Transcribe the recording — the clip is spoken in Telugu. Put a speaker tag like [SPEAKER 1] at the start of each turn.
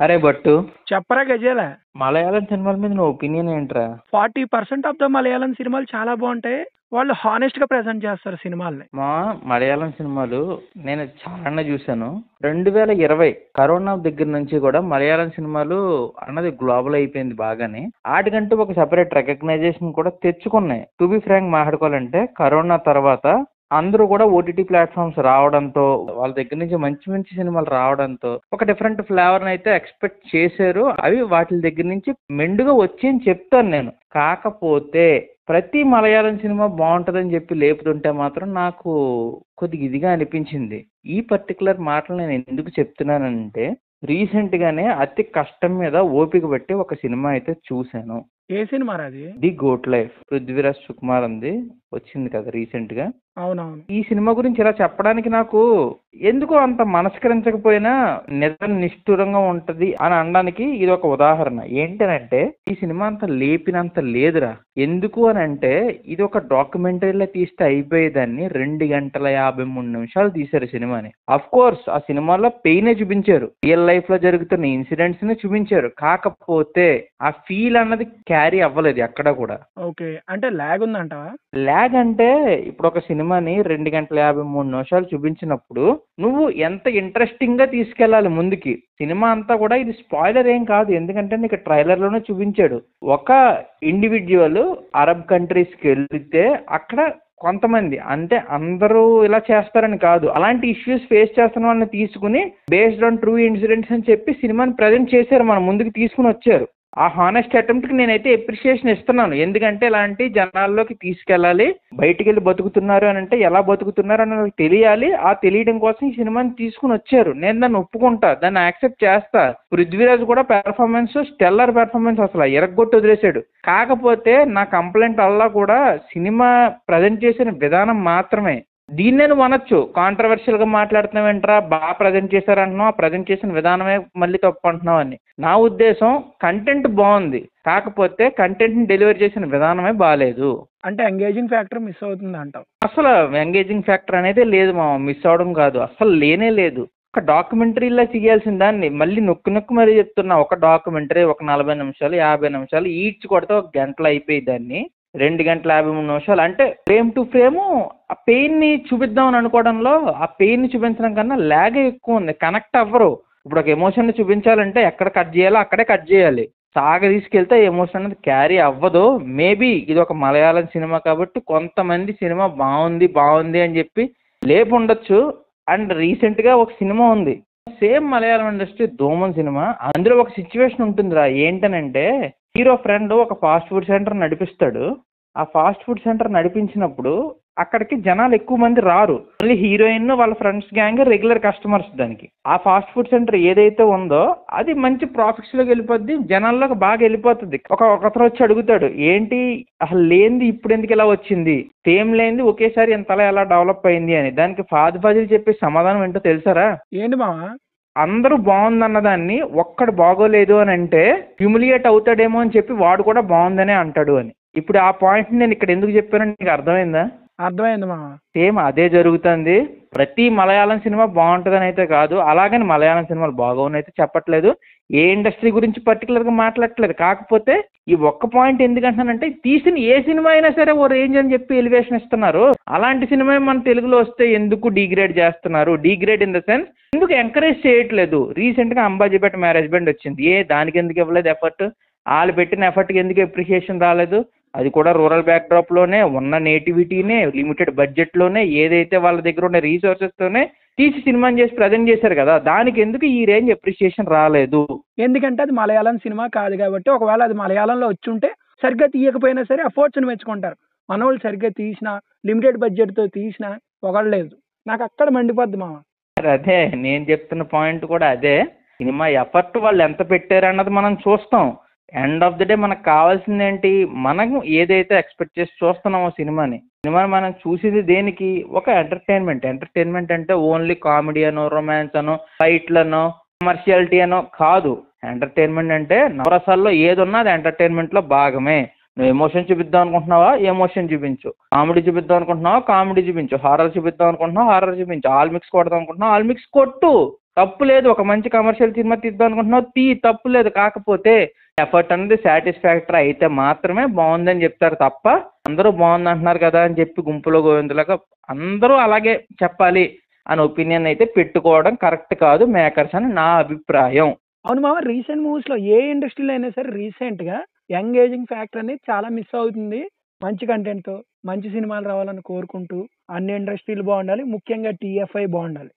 [SPEAKER 1] అరే బట్టు,
[SPEAKER 2] చెప్పరా గజేల.
[SPEAKER 1] మలయాళం సినిమాల మీద నువ్వు ఒపీనియన్ ఏంట్రా?
[SPEAKER 2] 40% ఆఫ్ ద మలయాళం సినిమాలు చాలా బాగుంటాయి. వాళ్ళు హానెస్ట్ గా ప్రెజెంట్ చేస్తారు సినిమాల్ని.
[SPEAKER 1] మలయాళం సినిమాలు నేను చాలా చూశాను. 2020 కరోనా దగ్గర నుంచి కూడా మలయాళం సినిమాలు అన్నది గ్లోబల్ అయిపోయింది బాగానే. వాటికంటూ ఒక సెపరేట్ రికగ్నైజేషన్ కూడా తెచ్చుకున్నాయి. టు బి ఫ్రాంక్ మాట్లాడుకోవాలంటే కరోనా తర్వాత అందరూ కూడా ఓటీటీ ప్లాట్ఫామ్స్ రావడంతో, వాళ్ళ దగ్గర నుంచి మంచి మంచి సినిమాలు రావడంతో ఒక డిఫరెంట్ ఫ్లేవర్ని అయితే ఎక్స్పెక్ట్ చేశారు. అవి వాటి దగ్గర నుంచి మెండుగా వచ్చి అని చెప్తాను నేను. కాకపోతే ప్రతి మలయాళం సినిమా బాగుంటుందని చెప్పి లేపుతుంటే మాత్రం నాకు కొద్దిగా ఇదిగా అనిపించింది. ఈ పర్టికులర్ మాటలు నేను ఎందుకు చెప్తున్నానంటే, రీసెంట్గానే అతి కష్టం మీద ఓపిక పెట్టి ఒక సినిమా అయితే చూశాను.
[SPEAKER 2] ఏ సినిమా అది?
[SPEAKER 1] The Goat Life, Prithviraj Sukumar అంది వచ్చింది కదా రీసెంట్ గా.
[SPEAKER 2] అవునవును.
[SPEAKER 1] ఈ సినిమా గురించి ఇలా చెప్పడానికి నాకు ఎందుకో అంత మనస్కరించకపోయినా నిజం నిష్ఠురంగా ఉంటది అని అనడానికి ఇది ఒక ఉదాహరణ. ఏంటనంటే ఈ సినిమా అంత లేపినంత లేదురా. ఎందుకు అని అంటే ఇది ఒక డాక్యుమెంటరీలో తీస్తే అయిపోయేదాన్ని 2 గంటల 53 నిమిషాలు తీశారు సినిమాని. అఫ్ కోర్స్ ఆ సినిమాలో పెయినే చూపించారు, రియల్ లైఫ్ లో జరుగుతున్న ఇన్సిడెంట్స్ ని చూపించారు. కాకపోతే ఆ ఫీల్ అన్నది క్యారీ అవ్వలేదు ఎక్కడ కూడా.
[SPEAKER 2] ఓకే, అంటే లాగ్ ఉందంటావా?
[SPEAKER 1] లాగ్ అంటే ఇప్పుడు ఒక సినిమాని 2 గంటల 53 నిమిషాలు చూపించినప్పుడు నువ్వు ఎంత ఇంట్రెస్టింగ్ గా తీసుకెళ్ళాలి ముందుకి. సినిమా అంతా కూడా ఇది స్పాయిలర్ ఏం కాదు, ఎందుకంటే నీకు ట్రైలర్ లోనే చూపించాడు. ఒక ఇండివిజువల్ అరబ్ కంట్రీస్కి వెళ్తే అక్కడ కొంతమంది, అంటే అందరూ ఇలా చేస్తారని కాదు, అలాంటి ఇష్యూస్ ఫేస్ చేస్తున్న వాళ్ళని తీసుకుని బేస్డ్ ఆన్ ట్రూ ఇన్సిడెంట్స్ అని చెప్పి సినిమాని ప్రజెంట్ చేశారు, మన ముందుకు తీసుకుని వచ్చారు. ఆ హానెస్ట్ అటెంప్ట్కి నేనైతే అప్రిషియేషన్ ఇస్తున్నాను. ఎందుకంటే ఇలాంటి జనాల్లోకి తీసుకెళ్ళాలి, బయటికి వెళ్ళి బతుకుతున్నారు అని అంటే ఎలా బతుకుతున్నారు అని వాళ్ళకి తెలియాలి. ఆ తెలియడం కోసం ఈ సినిమాని తీసుకుని వచ్చారు. నేను దాన్ని ఒప్పుకుంటా, దాన్ని యాక్సెప్ట్ చేస్తా. పృథ్వీరాజ్ కూడా పెర్ఫార్మెన్స్ స్టెల్లర్ పెర్ఫార్మెన్స్, అసలు ఎరగొట్టి వదిలేశాడు. కాకపోతే నా కంప్లైంట్ అల్లా కూడా సినిమా ప్రజెంట్ చేసిన విధానం మాత్రమే. దీన్నే నువ్వు అనొచ్చు, కాంట్రవర్షియల్ గా మాట్లాడుతున్నావు ఏంట్రా, బాగా ప్రజెంట్ చేశారంటున్నావు, ఆ ప్రజెంట్ చేసిన విధానమే మళ్ళీ తప్పు అంటున్నావు అని. నా ఉద్దేశం కంటెంట్ బాగుంది, కాకపోతే కంటెంట్ ని డెలివరీ చేసిన విధానమే బాగాలేదు.
[SPEAKER 2] అంటే ఎంగేజింగ్ ఫ్యాక్టర్ మిస్ అవుతుంది అంటావు?
[SPEAKER 1] అసలు ఎంగేజింగ్ ఫ్యాక్టర్ అనేది లేదు మా, మిస్ అవడం కాదు, అసలు లేనే లేదు. ఒక డాక్యుమెంటరీలా చేయాల్సిన దాన్ని మళ్ళీ నొక్కు నొక్కు మరీ చెప్తున్నా. ఒక డాక్యుమెంటరీ ఒక 40 నిమిషాలు 50 నిమిషాలు ఈడ్చి కొడితే ఒక గంటలు అయిపోయి దాన్ని 2 గంటల 53 నిమిషాలు అంటే ఫ్రేమ్ టు ఫ్రేమ్ ఆ పెయిన్ ని చూపిద్దాం అని అనుకోవడంలో ఆ పెయిన్ ని చూపించడం కన్నా లాగే ఎక్కువ ఉంది. కనెక్ట్ అవ్వరు. ఇప్పుడు ఒక ఎమోషన్ ని చూపించాలంటే ఎక్కడ కట్ చేయాలో అక్కడే కట్ చేయాలి. సాగ తీసుకెళ్తే ఎమోషన్ అనేది క్యారీ అవ్వదు. మేబీ ఇది ఒక మలయాళం సినిమా కాబట్టి కొంతమంది సినిమా బాగుంది బాగుంది అని చెప్పి లేపు ఉండొచ్చు. అండ్ రీసెంట్ గా ఒక సినిమా ఉంది సేమ్ మలయాళం ఇండస్ట్రీ, ధూమన్ సినిమా. అందులో ఒక సిచ్యువేషన్ ఉంటుందిరా. ఏంటనంటే హీరో ఫ్రెండ్ ఒక ఫాస్ట్ ఫుడ్ సెంటర్ నడిపిస్తాడు. ఆ ఫాస్ట్ ఫుడ్ సెంటర్ నడిపించినప్పుడు అక్కడికి జనాలు ఎక్కువ మంది రారు, ఓన్లీ హీరోయిన్ వాళ్ళ ఫ్రెండ్స్ గ్యాంగ్ రెగ్యులర్ కస్టమర్స్. దానికి ఆ ఫాస్ట్ ఫుడ్ సెంటర్ ఏదైతే ఉందో అది మంచి ప్రాఫిట్స్ లోకి వెళ్ళిపోద్ది, జనాల్లోకి బాగా వెళ్ళిపోతుంది. ఒకతను వచ్చి అడుగుతాడు, ఏంటి అసలు లేనిది ఇప్పుడు ఎందుకు ఇలా వచ్చింది, సేమ్ లేనిది ఒకేసారి ఇంతలా ఎలా డెవలప్ అయింది అని. దానికి ఫాజులు చెప్పే సమాధానం ఏంటో తెలుసారా?
[SPEAKER 2] ఏంటి మావా?
[SPEAKER 1] అందరూ బాగుందన్న దాన్ని ఒక్కడు బాగోలేదు అని అంటే హ్యూమిలియేట్ అవుతాడేమో అని చెప్పి వాడు కూడా బాగుందనే అంటాడు అని. ఇప్పుడు ఆ పాయింట్ నేను ఇక్కడ ఎందుకు చెప్పానని నీకు అర్థమైందా?
[SPEAKER 2] అర్థమైంది మావా.
[SPEAKER 1] సేమ్ అదే జరుగుతుంది. ప్రతి మలయాళం సినిమా బాగుంటుందని అయితే కాదు, అలాగని మలయాళం సినిమాలు బాగోని అయితే చెప్పట్లేదు. ఏ ఇండస్ట్రీ గురించి పర్టికులర్గా మాట్లాడట్లేదు. కాకపోతే ఈ ఒక్క పాయింట్ ఎందుకంటానంటే తీసిన ఏ సినిమా అయినా సరే ఓ రేంజ్ అని చెప్పి ఎలివేషన్ ఇస్తున్నారు. అలాంటి సినిమా మన తెలుగులో వస్తే ఎందుకు డిగ్రేడ్ చేస్తున్నారు? డిగ్రేడ్ ఇన్ ద సెన్స్ ఎందుకు ఎంకరేజ్ చేయట్లేదు? రీసెంట్గా అంబాజీపేట మ్యారేజ్ బ్యాండ్ వచ్చింది, దానికి ఎందుకు ఇవ్వలేదు ఎఫర్ట్? వాళ్ళు పెట్టిన ఎఫర్ట్కి ఎందుకు అప్రిషియేషన్ రాలేదు? అది కూడా రూరల్ బ్యాక్డ్రాప్లోనే ఉన్న నేటివిటీనే లిమిటెడ్ బడ్జెట్లోనే ఏదైతే వాళ్ళ దగ్గర ఉన్న రీసోర్సెస్తోనే తీసి సినిమాని చేసి ప్రజెంట్ చేశారు కదా, దానికి ఎందుకు ఈ రేంజ్ అప్రిషియేషన్ రాలేదు?
[SPEAKER 2] ఎందుకంటే అది మలయాళం సినిమా కాదు కాబట్టి. ఒకవేళ అది మలయాళంలో వచ్చుంటే సరిగ్గా తీయకపోయినా సరే ఎఫర్ట్స్ని మెచ్చుకుంటారు. మనోళ్ళు సరిగ్గా తీసినా, లిమిటెడ్ బడ్జెట్తో తీసినా పొగడలేదు. నాకు అక్కడ మండిపోద్ది మామ.
[SPEAKER 1] అదే నేను చెప్తున్న పాయింట్ కూడా అదే. సినిమా ఎఫర్ట్ వాళ్ళు ఎంత పెట్టారు అన్నది మనం చూస్తాం. ఎండ్ ఆఫ్ ది డే మనకు కావాల్సింది ఏంటి? మనం ఏదైతే ఎక్స్పెక్ట్ చేసి చూస్తున్నామో సినిమాని మనం చూసేది దేనికి? ఒక ఎంటర్టైన్మెంట్ అంటే ఓన్లీ కామెడీ అనో, రొమాన్స్ అనో, ఫైట్లనో, కమర్షియాలిటీ అనో కాదు. ఎంటర్టైన్మెంట్ అంటే నవరసాల్లో ఏది ఉన్నా అది ఎంటర్టైన్మెంట్లో భాగమే. నువ్వు ఎమోషన్ చూపిద్దాం అనుకుంటున్నావా, ఎమోషన్ చూపించు. కామెడీ చూపిద్దాం అనుకుంటున్నావా, కామెడీ చూపించు. హారర్ చూపిద్దాం అనుకుంటున్నావా, హారర్ చూపించు. ఆల్ మిక్స్ కొడదాం అనుకుంటున్నావా, ఆల్ మిక్స్ కొట్టు. తప్పు లేదు, ఒక మంచి కమర్షియల్ సినిమా తీద్దాం అనుకుంటున్నావు తప్పు లేదు. కాకపోతే ఎఫర్ట్ అనేది సాటిస్ఫాక్టరీ అయితే మాత్రమే బాగుందని చెప్తారు తప్ప అందరూ బాగుంది అంటున్నారు కదా అని చెప్పి గుంపులో గోవిందులాగా అందరూ అలాగే చెప్పాలి అని ఒపీనియన్ అయితే పెట్టుకోవడం కరెక్ట్ కాదు మేకర్స్ అని నా అభిప్రాయం.
[SPEAKER 2] అవును మామ, రీసెంట్ మూవీస్ లో ఏ ఇండస్ట్రీలో అయినా సరే రీసెంట్ గా యంగేజింగ్ ఫ్యాక్టర్ అనేది చాలా మిస్ అవుతుంది. మంచి కంటెంట్ తో మంచి సినిమాలు రావాలని కోరుకుంటూ అన్ని ఇండస్ట్రీలు బాగుండాలి, ముఖ్యంగా టీఎఫ్ఐ బాగుండాలి.